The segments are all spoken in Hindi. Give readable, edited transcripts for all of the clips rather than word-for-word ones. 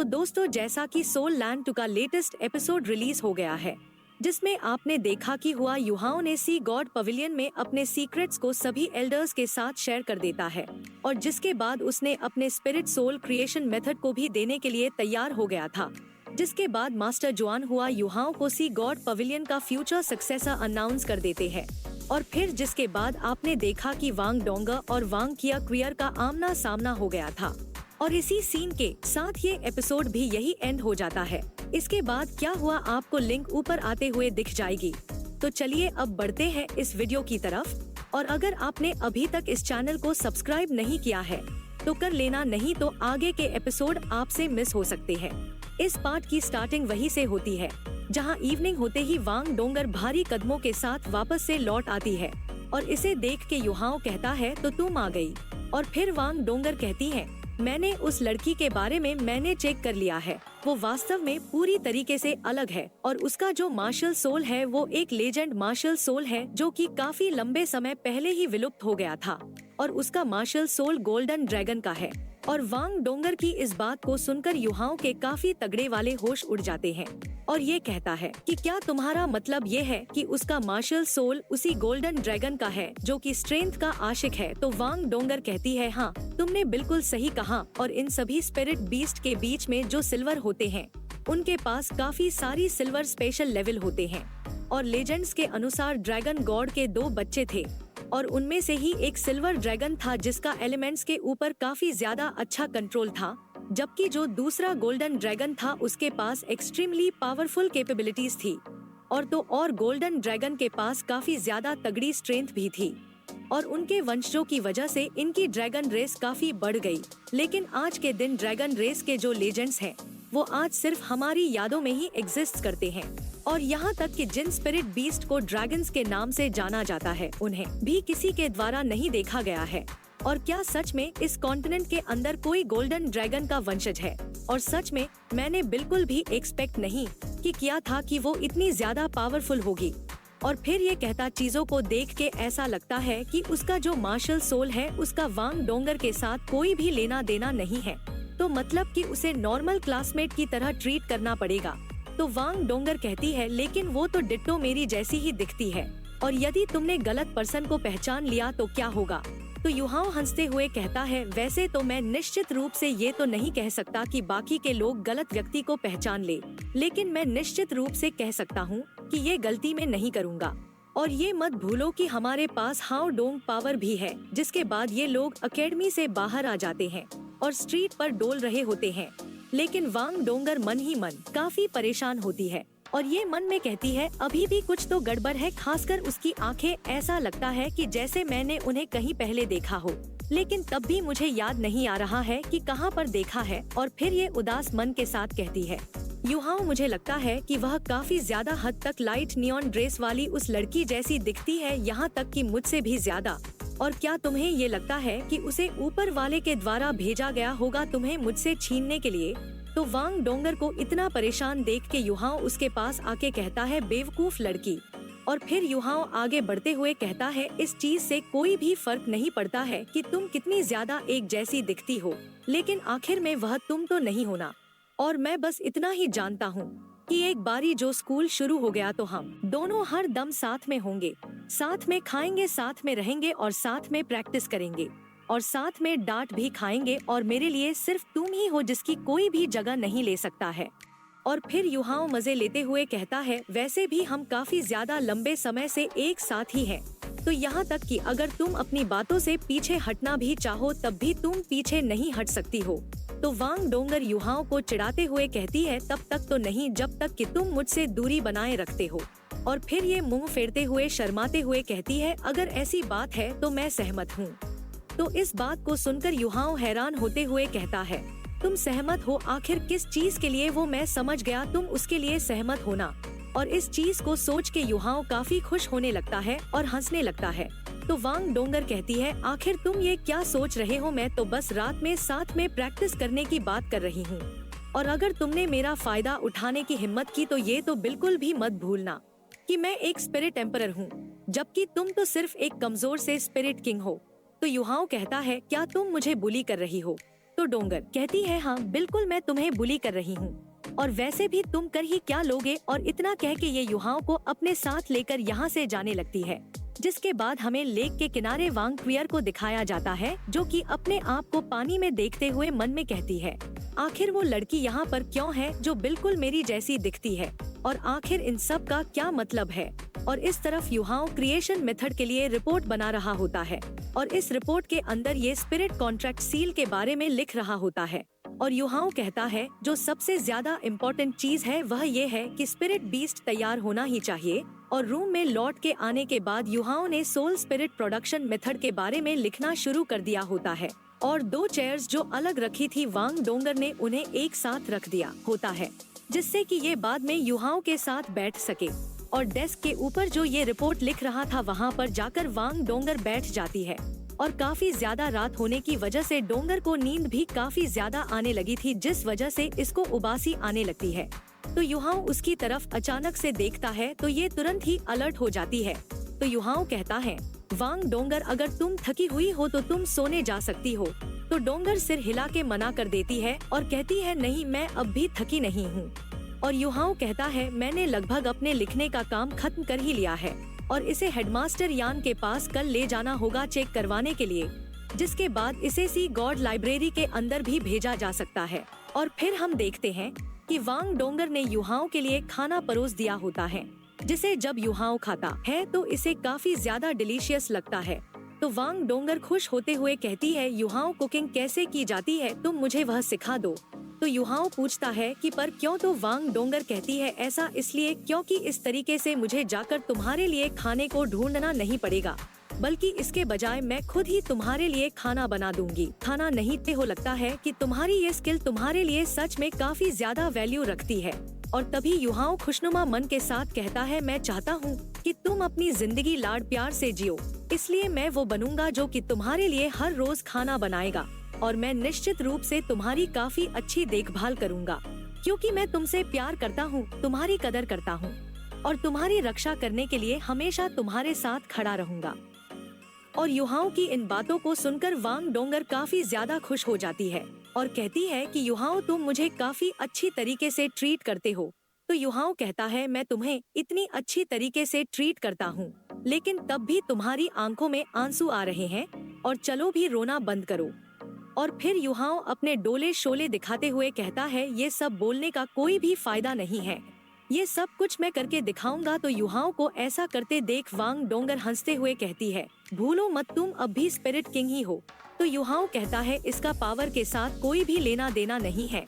तो दोस्तों, जैसा कि सोल लैंड 2 का लेटेस्ट एपिसोड रिलीज हो गया है, जिसमें आपने देखा कि हुआ युहाओ ने सी गॉड पवेलियन में अपने सीक्रेट्स को सभी एल्डर्स के साथ शेयर कर देता है और जिसके बाद उसने अपने स्पिरिट सोल क्रिएशन मेथड को भी देने के लिए तैयार हो गया था। जिसके बाद मास्टर जुआन हुआ युहाओ को सी गॉड पवेलियन का फ्यूचर सक्सेसर अनाउंस कर देते हैं और फिर जिसके बाद आपने देखा कि वांग डोंगर और वांग किया क्वियर का आमना सामना हो गया था और इसी सीन के साथ ये एपिसोड भी यही एंड हो जाता है। इसके बाद क्या हुआ आपको लिंक ऊपर आते हुए दिख जाएगी। तो चलिए अब बढ़ते हैं इस वीडियो की तरफ और अगर आपने अभी तक इस चैनल को सब्सक्राइब नहीं किया है तो कर लेना, नहीं तो आगे के एपिसोड आपसे मिस हो सकते हैं। इस पार्ट की स्टार्टिंग वहीं से होती है जहां इवनिंग होते ही वांग डोंगर भारी कदमों के साथ वापस से लौट आती है और इसे देख के युहाओ कहता है तो तुम आ गई। और फिर वांग डोंगर कहती है मैंने उस लड़की के बारे में मैंने चेक कर लिया है, वो वास्तव में पूरी तरीके से अलग है और उसका जो मार्शल सोल है वो एक लेजेंड मार्शल सोल है जो कि काफी लंबे समय पहले ही विलुप्त हो गया था और उसका मार्शल सोल गोल्डन ड्रैगन का है। और वांग डोंगर की इस बात को सुनकर युहाओ के काफी तगड़े वाले होश उड़ जाते हैं और ये कहता है कि क्या तुम्हारा मतलब ये है कि उसका मार्शल सोल उसी गोल्डन ड्रैगन का है जो कि स्ट्रेंथ का आशिक है। तो वांग डोंगर कहती है हाँ, तुमने बिल्कुल सही कहा और इन सभी स्पिरिट बीस्ट के बीच में जो सिल्वर होते हैं उनके पास काफी सारी सिल्वर स्पेशल लेवल होते हैं और लेजेंड्स के अनुसार ड्रैगन गॉड के 2 बच्चे थे और उनमें से ही एक सिल्वर ड्रैगन था जिसका एलिमेंट्स के ऊपर काफी ज्यादा अच्छा कंट्रोल था, जबकि जो दूसरा गोल्डन ड्रैगन था उसके पास एक्सट्रीमली पावरफुल कैपेबिलिटीज थी और गोल्डन ड्रैगन के पास काफी ज्यादा तगड़ी स्ट्रेंथ भी थी और उनके वंशजों की वजह से इनकी ड्रैगन रेस काफी बढ़ गई। लेकिन आज के दिन ड्रैगन रेस के जो लेजेंड्स हैं वो आज सिर्फ हमारी यादों में ही एग्जिस्ट करते हैं और यहाँ तक कि जिन स्पिरिट बीस्ट को ड्रैगन्स के नाम से जाना जाता है उन्हें भी किसी के द्वारा नहीं देखा गया है। और क्या सच में इस कॉन्टिनेंट के अंदर कोई गोल्डन ड्रैगन का वंशज है? और सच में मैंने बिल्कुल भी एक्सपेक्ट नहीं कि किया था कि वो इतनी ज्यादा पावरफुल होगी। और फिर ये कहता चीजों को देख के ऐसा लगता है कि उसका जो मार्शल सोल है उसका वांग डोंगर के साथ कोई भी लेना देना नहीं है, तो मतलब कि उसे नॉर्मल क्लासमेट की तरह ट्रीट करना पड़ेगा। तो वांग डोंगर कहती है लेकिन वो तो डिट्टो मेरी जैसी ही दिखती है और यदि तुमने गलत पर्सन को पहचान लिया तो क्या होगा? तो युहाओ हंसते हुए कहता है वैसे तो मैं निश्चित रूप से ये तो नहीं कह सकता कि बाकी के लोग गलत व्यक्ति को पहचान ले, लेकिन मैं निश्चित रूप से कह सकता हूँ कि ये गलती मैं नहीं करूँगा। और ये मत भूलो कि हमारे पास हाउ डोंग पावर भी है, जिसके बाद ये लोग अकेडमी से बाहर आ जाते हैं और स्ट्रीट पर डोल रहे होते हैं। लेकिन वांग डोंगर मन ही मन काफी परेशान होती है और ये मन में कहती है अभी भी कुछ तो गड़बड़ है, खासकर उसकी आंखें, ऐसा लगता है कि जैसे मैंने उन्हें कहीं पहले देखा हो, लेकिन तब भी मुझे याद नहीं आ रहा है कि कहां पर देखा है। और फिर ये उदास मन के साथ कहती है युहाओ मुझे लगता है कि वह काफी ज्यादा हद तक लाइट नियॉन ड्रेस वाली उस लड़की जैसी दिखती है, यहाँ तक कि मुझसे भी ज्यादा। और क्या तुम्हें ये लगता है कि उसे ऊपर वाले के द्वारा भेजा गया होगा तुम्हें मुझसे छीनने के लिए? तो वांग डोंगर को इतना परेशान देख के युहाओ उसके पास आके कहता है बेवकूफ लड़की। और फिर युहाओ आगे बढ़ते हुए कहता है इस चीज से कोई भी फर्क नहीं पड़ता है कि तुम कितनी ज्यादा एक जैसी दिखती हो, लेकिन आखिर में वह तुम तो नहीं होना। और मैं बस इतना ही जानता हूँ कि एक बारी जो स्कूल शुरू हो गया तो हम दोनों हर दम साथ में होंगे, साथ में खाएंगे, साथ में रहेंगे और साथ में प्रैक्टिस करेंगे और साथ में डांट भी खाएंगे और मेरे लिए सिर्फ तुम ही हो जिसकी कोई भी जगह नहीं ले सकता है। और फिर युहाओ मजे लेते हुए कहता है वैसे भी हम काफी ज्यादा लंबे समय से एक साथ ही हैं, तो यहाँ तक कि अगर तुम अपनी बातों से पीछे हटना भी चाहो तब भी तुम पीछे नहीं हट सकती हो। तो वांग डोंगर युहाओ को चिढ़ाते हुए कहती है तब तक तो नहीं जब तक कि तुम मुझसे दूरी बनाए रखते हो। और फिर ये मुंह फेरते हुए शर्माते हुए कहती है अगर ऐसी बात है तो मैं सहमत हूँ। तो इस बात को सुनकर युहाओ हैरान होते हुए कहता है तुम सहमत हो? आखिर किस चीज के लिए? वो मैं समझ गया, तुम उसके लिए सहमत होना। और इस चीज को सोच के युहाओ काफी खुश होने लगता है और हंसने लगता है। तो वांग डोंगर कहती है आखिर तुम ये क्या सोच रहे हो? मैं तो बस रात में साथ में प्रैक्टिस करने की बात कर रही हूँ और अगर तुमने मेरा फायदा उठाने की हिम्मत की तो ये तो बिल्कुल भी मत भूलना कि मैं एक स्पिरिट एम्परर हूँ, जबकि तुम तो सिर्फ एक कमजोर से स्पिरिट किंग हो। तो युहाओ कहता है क्या तुम मुझे बुली कर रही हो? तो डोंगर कहती है, हाँ बिल्कुल मैं तुम्हें बुली कर रही हूँ, और वैसे भी तुम कर ही क्या लोगे। और इतना कह के ये युहाओं को अपने साथ लेकर यहाँ से जाने लगती है। जिसके बाद हमें लेक के किनारे वांग क्वियर को दिखाया जाता है, जो कि अपने आप को पानी में देखते हुए मन में कहती है, आखिर वो लड़की यहाँ पर क्यों है जो बिल्कुल मेरी जैसी दिखती है, और आखिर इन सब का क्या मतलब है। और इस तरफ युहाओं क्रिएशन मेथड के लिए रिपोर्ट बना रहा होता है, और इस रिपोर्ट के अंदर ये स्पिरिट कॉन्ट्रैक्ट सील के बारे में लिख रहा होता है। और युहाओं कहता है जो सबसे ज्यादा इम्पोर्टेंट चीज है वह ये है कि स्पिरिट बीस्ट तैयार होना ही चाहिए। और रूम में लौट के आने के बाद युहाओं ने सोल स्पिरिट प्रोडक्शन मेथड के बारे में लिखना शुरू कर दिया होता है, और 2 चेयर्स जो अलग रखी थी वांग डोंगर ने उन्हें एक साथ रख दिया होता है, जिससे कि ये बाद में युहाओं के साथ बैठ सके। और डेस्क के ऊपर जो ये रिपोर्ट लिख रहा था वहाँ पर जाकर वांग डोंगर बैठ जाती है। और काफी ज्यादा रात होने की वजह से डोंगर को नींद भी काफी ज्यादा आने लगी थी, जिस वजह से इसको उबासी आने लगती है। तो युहाओं उसकी तरफ अचानक से देखता है तो ये तुरंत ही अलर्ट हो जाती है। तो युहाओं कहता है, वांग डोंगर अगर तुम थकी हुई हो तो तुम सोने जा सकती हो। तो डोंगर सिर हिला के मना कर देती है और कहती है, नहीं मैं अब भी थकी नहीं हूँ। और युहाओं कहता है, मैंने लगभग अपने लिखने का काम खत्म कर ही लिया है, और इसे हेडमास्टर यान के पास कल ले जाना होगा चेक करवाने के लिए, जिसके बाद इसे सी गॉड लाइब्रेरी के अंदर भी भेजा जा सकता है। और फिर हम देखते हैं कि वांग डोंगर ने युहाओं के लिए खाना परोस दिया होता है, जिसे जब युहाओं खाता है तो इसे काफी ज्यादा डिलीशियस लगता है। तो वांग डोंगर खुश होते हुए कहती है, युहाओं कुकिंग कैसे की जाती है तुम मुझे वह सिखा दो। तो युहाओं पूछता है कि पर क्यों। तो वांग डोंगर कहती है, ऐसा इसलिए क्योंकि इस तरीके से मुझे जाकर तुम्हारे लिए खाने को ढूंढना नहीं पड़ेगा, बल्कि इसके बजाय मैं खुद ही तुम्हारे लिए खाना बना दूंगी। खाना नहीं ते हो लगता है कि तुम्हारी ये स्किल तुम्हारे लिए सच में काफी ज्यादा वैल्यू रखती है। और तभी युहाओं खुशनुमा मन के साथ कहता है, मैं चाहता हूँ कि तुम अपनी जिंदगी लाड प्यार से जियो, इसलिए मैं वो बनूंगा जो कि तुम्हारे लिए हर रोज खाना बनाएगा, और मैं निश्चित रूप से तुम्हारी काफी अच्छी देखभाल करूंगा, क्योंकि मैं तुमसे प्यार करता हूँ, तुम्हारी कदर करता हूँ, और तुम्हारी रक्षा करने के लिए हमेशा तुम्हारे साथ खड़ा रहूंगा। और युहाओं की इन बातों को सुनकर वांग डोंगर काफी ज्यादा खुश हो जाती है और कहती है कि युहाओं तुम मुझे काफी अच्छी तरीके से ट्रीट करते हो। तो युहाओं कहता है, मैं तुम्हें इतनी अच्छी तरीके से ट्रीट करता हूँ, लेकिन तब भी तुम्हारी आंखों में आंसू आ रहे हैं, और चलो भी रोना बंद करो। और फिर युहाओं अपने डोले शोले दिखाते हुए कहता है, ये सब बोलने का कोई भी फायदा नहीं है, ये सब कुछ मैं करके दिखाऊंगा। तो युहाओं को ऐसा करते देख वांग डोंगर हंसते हुए कहती है, भूलो मत तुम अब भी स्पिरिट किंग ही हो। तो युहाओं कहता है, इसका पावर के साथ कोई भी लेना देना नहीं है।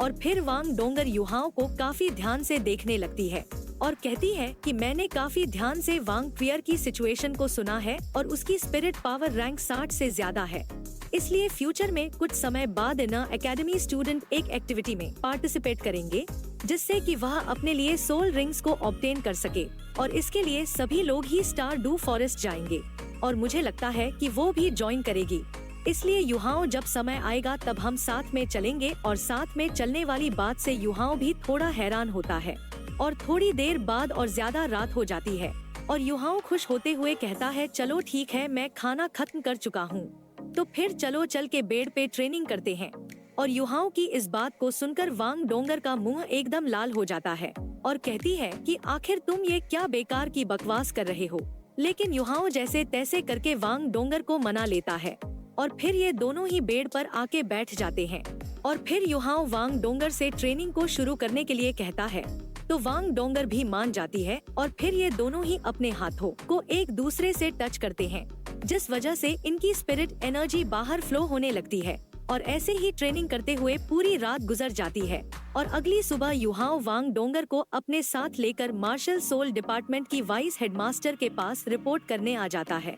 और फिर वांग डोंगर युहाओं को काफी ध्यान से देखने लगती है और कहती है कि मैंने काफी ध्यान से वांग क्वियर की सिचुएशन को सुना है और उसकी स्पिरिट पावर रैंक 60 से ज्यादा है, इसलिए फ्यूचर में कुछ समय बाद न एकेडमी स्टूडेंट एक एक्टिविटी में पार्टिसिपेट करेंगे, जिससे कि वह अपने लिए सोल रिंग्स को ऑब्टेन कर सके, और इसके लिए सभी लोग ही स्टार डू फॉरेस्ट जाएंगे, और मुझे लगता है कि वो भी ज्वाइन करेगी। इसलिए युहाओं जब समय आएगा तब हम साथ में चलेंगे। और साथ में चलने वाली बात से युहाओं भी थोड़ा हैरान होता है, और थोड़ी देर बाद और ज्यादा रात हो जाती है, और युहाओं खुश होते हुए कहता है, चलो ठीक है, मैं खाना खत्म कर चुका हूँ, तो फिर चलो चल के बेड पे ट्रेनिंग करते हैं। और युहाओं की इस बात को सुनकर वांग डोंगर का मुंह एकदम लाल हो जाता है और कहती है कि आखिर तुम ये क्या बेकार की बकवास कर रहे हो। लेकिन युहाओं जैसे तैसे करके वांग डोंगर को मना लेता है, और फिर ये दोनों ही बेड पर आके बैठ जाते हैं। और फिर युहाओं वांग डोंगर से ट्रेनिंग को शुरू करने के लिए कहता है, तो वांग डोंगर भी मान जाती है, और फिर ये दोनों ही अपने हाथों को एक दूसरे से टच करते हैं, जिस वजह से इनकी स्पिरिट एनर्जी बाहर फ्लो होने लगती है। और ऐसे ही ट्रेनिंग करते हुए पूरी रात गुजर जाती है, और अगली सुबह युहाओं वांग डोंगर को अपने साथ लेकर मार्शल सोल डिपार्टमेंट की वाइस हेडमास्टर के पास रिपोर्ट करने आ जाता है।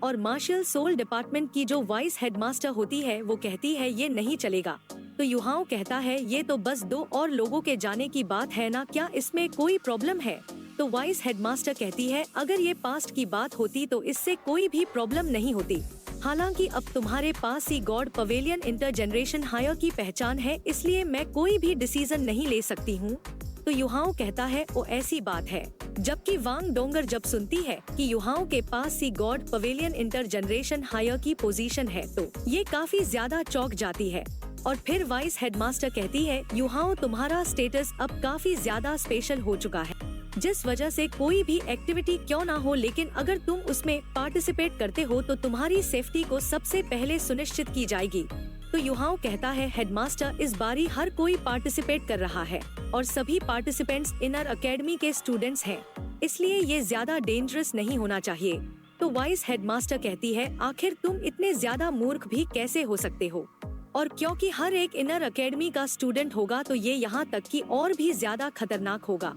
और मार्शल सोल डिपार्टमेंट की जो वाइस हेडमास्टर होती है वो कहती है, ये नहीं चलेगा। तो युहाओं कहता है, ये तो बस 2 और लोगों के जाने की बात है ना, क्या इसमें कोई प्रॉब्लम है। तो वाइस हेडमास्टर कहती है, अगर ये पास्ट की बात होती तो इससे कोई भी प्रॉब्लम नहीं होती। हालांकि अब तुम्हारे पास ही गॉड पवेलियन इंटरजेनरेशन हायर की पहचान है, इसलिए मैं कोई भी डिसीजन नहीं ले सकती हूँ। तो युहाओं कहता है, ओ ऐसी बात है। जबकि वांग डोंगर जब सुनती है कि युहाओं के पास सी गॉड पवेलियन इंटरजेनरेशन हायर की पोजीशन है, तो ये काफी ज्यादा चौंक जाती है और फिर वाइस हेडमास्टर कहती है, युहाओ तुम्हारा स्टेटस अब काफी ज्यादा स्पेशल हो चुका है, जिस वजह से कोई भी एक्टिविटी क्यों ना हो, लेकिन अगर तुम उसमें पार्टिसिपेट करते हो तो तुम्हारी सेफ्टी को सबसे पहले सुनिश्चित की जाएगी। तो युहाओ कहता है, हेडमास्टर इस बारी हर कोई पार्टिसिपेट कर रहा है और सभी पार्टिसिपेंट्स इनर एकेडमी के स्टूडेंट्स हैं, इसलिए ये ज्यादा डेंजरस नहीं होना चाहिए। तो वाइस हेडमास्टर कहती है, आखिर तुम इतने ज्यादा मूर्ख भी कैसे हो सकते हो, और क्योंकि हर एक इनर एकेडमी का स्टूडेंट होगा तो ये यहाँ तक कि और भी ज्यादा खतरनाक होगा,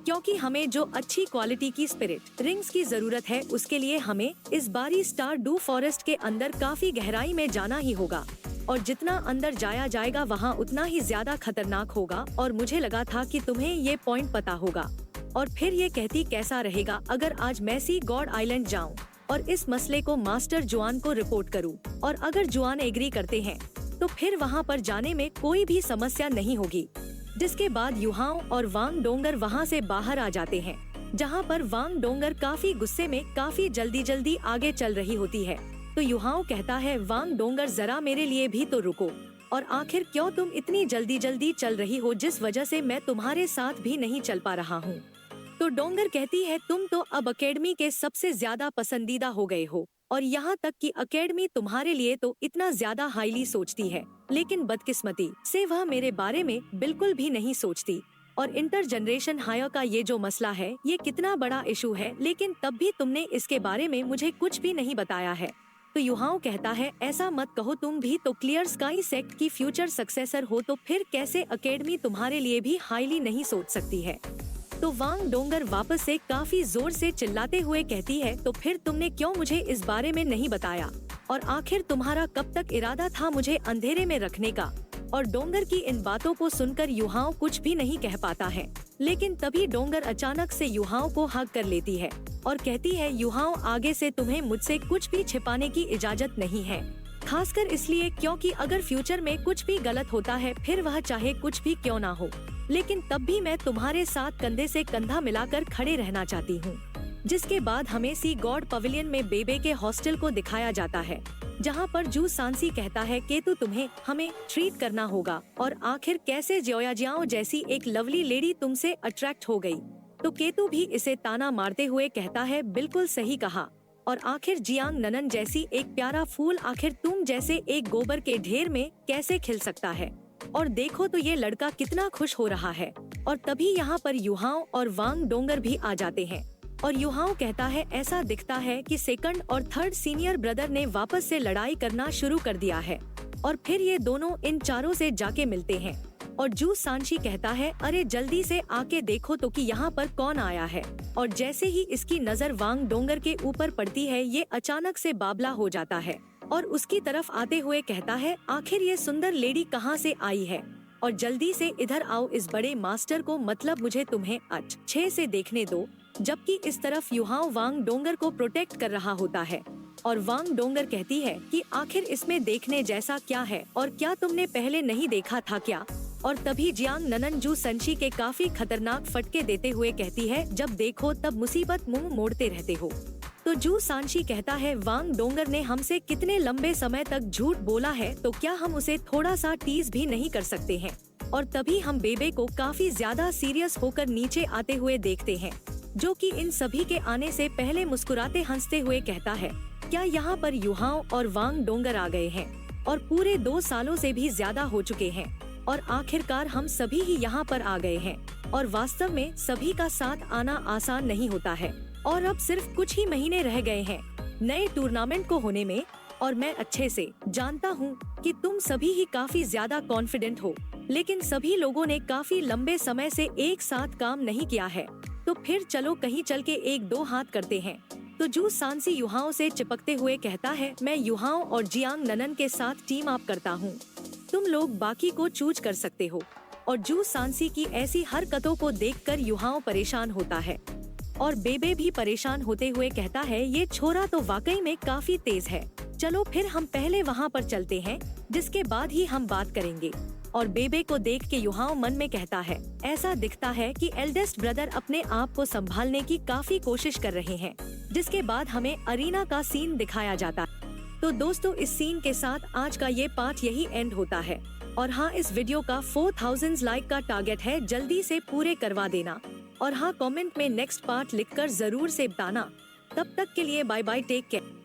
क्योंकि हमें जो अच्छी क्वालिटी की स्पिरिट रिंग्स की जरूरत है उसके लिए हमें इस बारी स्टार डू फॉरेस्ट के अंदर काफी गहराई में जाना ही होगा, और जितना अंदर जाया जाएगा वहाँ उतना ही ज्यादा खतरनाक होगा, और मुझे लगा था कि तुम्हें ये पॉइंट पता होगा। और फिर ये कहती, कैसा रहेगा अगर आज मैं सी गॉड आइलैंड जाऊँ और इस मसले को मास्टर जुआन को रिपोर्ट करूँ, और अगर जुआन एग्री करते हैं तो फिर वहाँ पर जाने में कोई भी समस्या नहीं होगी। जिसके बाद युहाओ और वांग डोंगर वहाँ से बाहर आ जाते हैं, जहाँ पर वांग डोंगर काफी गुस्से में काफी जल्दी आगे चल रही होती है। तो युहाओ कहता है, वांग डोंगर जरा मेरे लिए भी तो रुको, और आखिर क्यों तुम इतनी जल्दी चल रही हो जिस वजह से मैं तुम्हारे साथ भी नहीं चल पा रहा हूँ। तो डोंगर कहती है, तुम तो अब एकेडमी के सबसे ज्यादा पसंदीदा हो गए हो, और यहाँ तक कि एकेडमी तुम्हारे लिए तो इतना ज्यादा हाईली सोचती है, लेकिन बदकिस्मती से वह मेरे बारे में बिल्कुल भी नहीं सोचती। और इंटर जनरेशन हायर का ये जो मसला है ये कितना बड़ा इशू है, लेकिन तब भी तुमने इसके बारे में मुझे कुछ भी नहीं बताया है। तो युहाओ कहता है, ऐसा मत कहो, तुम भी तो क्लियर स्काई सेक्ट की फ्यूचर सक्सेसर हो, तो फिर कैसे एकेडमी तुम्हारे लिए भी हाईली नहीं सोच सकती है। तो वांग डोंगर वापस से काफी जोर से चिल्लाते हुए कहती है, तो फिर तुमने क्यों मुझे इस बारे में नहीं बताया, और आखिर तुम्हारा कब तक इरादा था मुझे अंधेरे में रखने का। और डोंगर की इन बातों को सुनकर युहाओ कुछ भी नहीं कह पाता है, लेकिन तभी डोंगर अचानक से युहाओ को हग कर लेती है और कहती है, युहाओ आगे से तुम्हें मुझसे कुछ भी छिपाने की इजाजत नहीं है, खासकर इसलिए क्योंकि अगर फ्यूचर में कुछ भी गलत होता है फिर वह चाहे कुछ भी क्यों ना हो, लेकिन तब भी मैं तुम्हारे साथ कंधे से कंधा मिलाकर खड़े रहना चाहती हूँ। जिसके बाद हमें सी गॉड पवेलियन में बेबे के हॉस्टल को दिखाया जाता है, जहाँ पर जू सांसी कहता है, केतु तुम्हें हमें ट्रीट करना होगा, और आखिर कैसे ज्योयाजियाओ जैसी एक लवली लेडी तुमसे अट्रैक्ट हो गई। तो केतु भी इसे ताना मारते हुए कहता है, बिल्कुल सही कहा, और आखिर जियांग ननन जैसी एक प्यारा फूल आखिर तुम जैसे एक गोबर के ढेर में कैसे खिल सकता है, और देखो तो ये लड़का कितना खुश हो रहा है। और तभी यहाँ पर युहाओ और वांग डोंगर भी आ जाते हैं, और युहाओ कहता है, ऐसा दिखता है कि सेकंड और थर्ड सीनियर ब्रदर ने वापस से लड़ाई करना शुरू कर दिया है। और फिर ये दोनों इन चारों से जाके मिलते हैं, और जू सांशी कहता है, अरे जल्दी से आके देखो तो कि यहाँ पर कौन आया है। और जैसे ही इसकी नजर वांग डोंगर के ऊपर पड़ती है ये अचानक से बाबला हो जाता है और उसकी तरफ आते हुए कहता है, आखिर ये सुंदर लेडी कहाँ से आई है, और जल्दी से इधर आओ इस बड़े मास्टर को, मतलब मुझे तुम्हें अच्छे से देखने दो। जबकि इस तरफ युहाओ वांग डोंगर को प्रोटेक्ट कर रहा होता है, और वांग डोंगर कहती है कि आखिर इसमें देखने जैसा क्या है, और क्या तुमने पहले नहीं देखा था क्या। और तभी जियांग ननन जू संशी के काफी खतरनाक फटके देते हुए कहती है, जब देखो तब मुसीबत मुंह मोड़ते रहते हो। तो जू सांशी कहता है, वांग डोंगर ने हमसे कितने लंबे समय तक झूठ बोला है, तो क्या हम उसे थोड़ा सा टीज भी नहीं कर सकते हैं। और तभी हम बेबे को काफी ज्यादा सीरियस होकर नीचे आते हुए देखते हैं, जो कि इन सभी के आने से पहले मुस्कुराते हंसते हुए कहता है, क्या यहाँ पर युहाओ और वांग डोंगर आ गए हैं, और पूरे 2 सालों से भी ज्यादा हो चुके हैं, और आखिरकार हम सभी ही यहाँ पर आ गए हैं। और वास्तव में सभी का साथ आना आसान नहीं होता है, और अब सिर्फ कुछ ही महीने रह गए हैं नए टूर्नामेंट को होने में, और मैं अच्छे से जानता हूँ कि तुम सभी ही काफी ज्यादा कॉन्फिडेंट हो, लेकिन सभी लोगों ने काफी लंबे समय से एक साथ काम नहीं किया है, तो फिर चलो कहीं चल के 1-2 हाथ करते हैं। तो जू सांसी युहाओ से चिपकते हुए कहता है, मैं युहाओ और जियांग ननन के साथ टीम अप करता हूँ, तुम लोग बाकी को चूज कर सकते हो। और जू सांसी की ऐसी हरकतों को देखकर युहाओ परेशान होता है, और बेबे भी परेशान होते हुए कहता है, ये छोरा तो वाकई में काफी तेज है, चलो फिर हम पहले वहाँ पर चलते हैं, जिसके बाद ही हम बात करेंगे। और बेबे को देख के युहाओ मन में कहता है, ऐसा दिखता है कि एल्डेस्ट ब्रदर अपने आप को संभालने की काफी कोशिश कर रहे हैं। जिसके बाद हमें अरीना का सीन दिखाया जाता है। तो दोस्तों, इस सीन के साथ आज का ये पार्ट यही एंड होता है, और हाँ, इस वीडियो का 4000 लाइक का टारगेट है, जल्दी से पूरे करवा देना। और हाँ, कमेंट में नेक्स्ट पार्ट लिखकर जरूर से बताना। तब तक के लिए बाय बाय, टेक केयर।